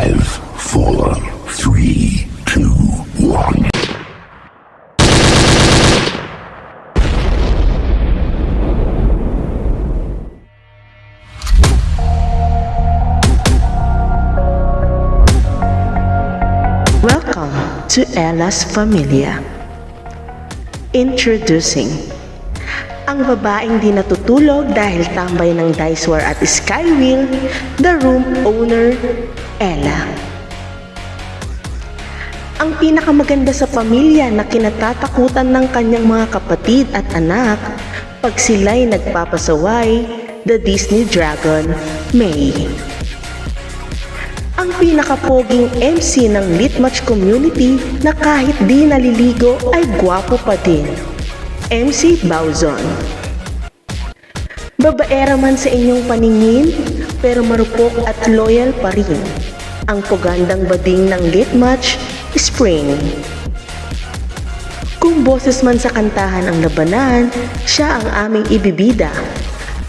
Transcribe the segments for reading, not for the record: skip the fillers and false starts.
5, 4, 3, 2, 1. Welcome to Ella's Familia. Introducing ang babaeng di natutulog dahil tambay ng Diceware at Skywheel, the room owner, Ella. Ang pinakamaganda sa pamilya na kinatatakutan ng kanyang mga kapatid at anak pag sila'y nagpapasaway, the Disney Dragon, May. Ang pinakapoging MC ng Litmatch community na kahit di naliligo ay gwapo pa din, MC Bauzon. Babaera man sa inyong paningin, pero marupok at loyal pa rin ang pugandang bading ng Litmatch, Spring. Kung boses man sa kantahan ang labanan, siya ang aming ibibida,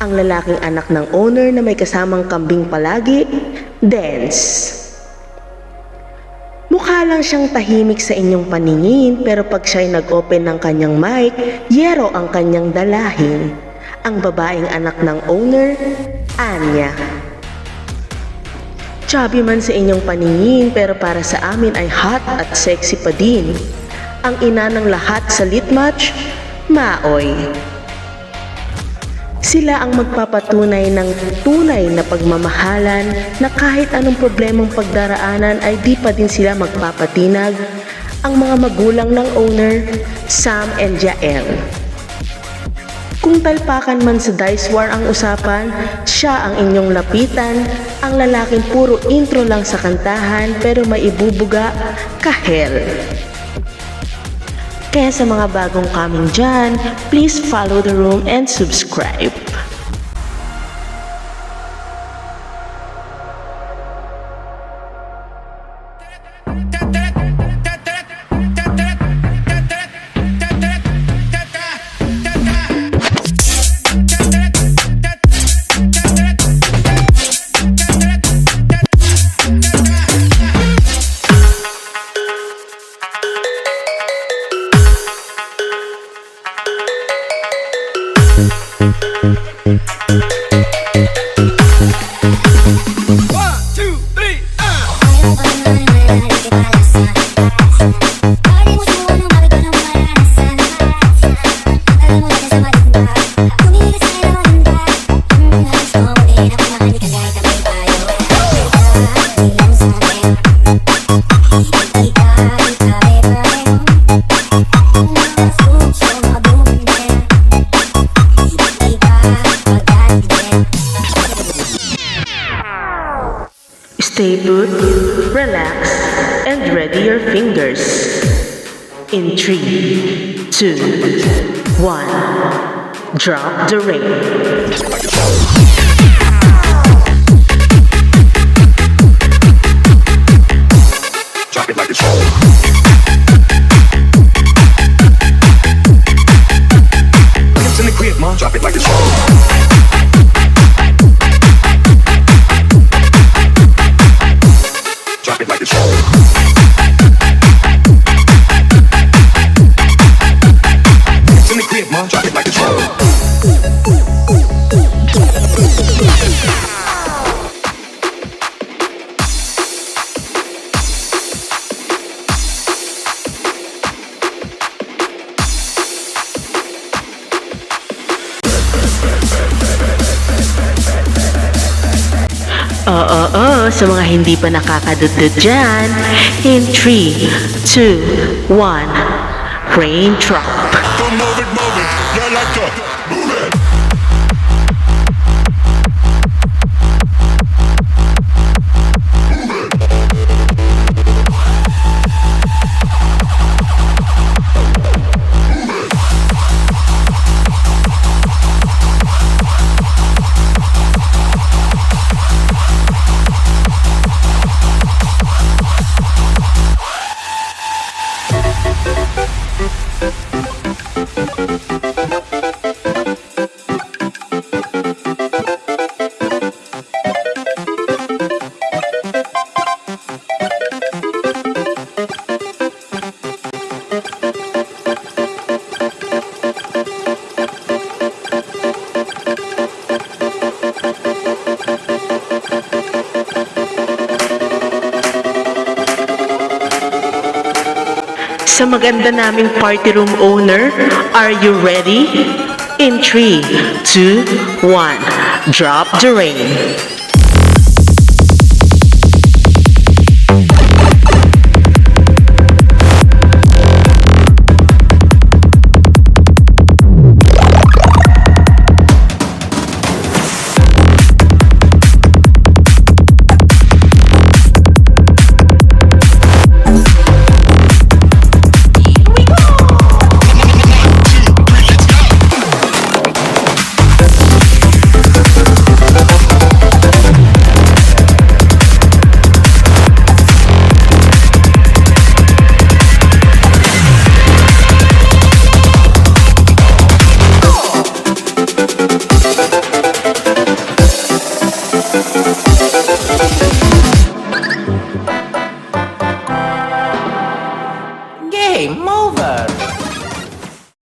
ang lalaking anak ng owner na may kasamang kambing palagi, Dance. Mukha lang siyang tahimik sa inyong paningin, pero pag siya'y nag-open ng kanyang mic, yero ang kanyang dalahin. Ang babaeng anak ng owner, Anya. Chubby man sa inyong paningin, pero para sa amin ay hot at sexy pa din. Ang ina ng lahat sa Litmatch, Maoy. Sila ang magpapatunay ng tunay na pagmamahalan na kahit anong problemang pagdaraanan ay di pa din sila magpapatinag. Ang mga magulang ng owner, Sam and Jael. Kung talpakan man sa Diceware ang usapan, siya ang inyong lapitan, ang lalaking puro intro lang sa kantahan pero maibubuga, Kahel. Kaya sa mga bagong coming dyan, please follow the room and subscribe. Stay put, relax, and ready your fingers. In 3, 2, 1, drop the ring. Drop it like it's home. It's in the crib, ma. Drop it like it's home. Drop it like it's home. It's in the crib, ma. Drop it like it's home. Sa mga hindi pa nakakadudod dyan, in 3, 2, 1, raindrop. Move it, yeah, like that. Move it. sa maganda naming party room owner. Are you ready? In 3, 2, 1, drop the rain. Game over.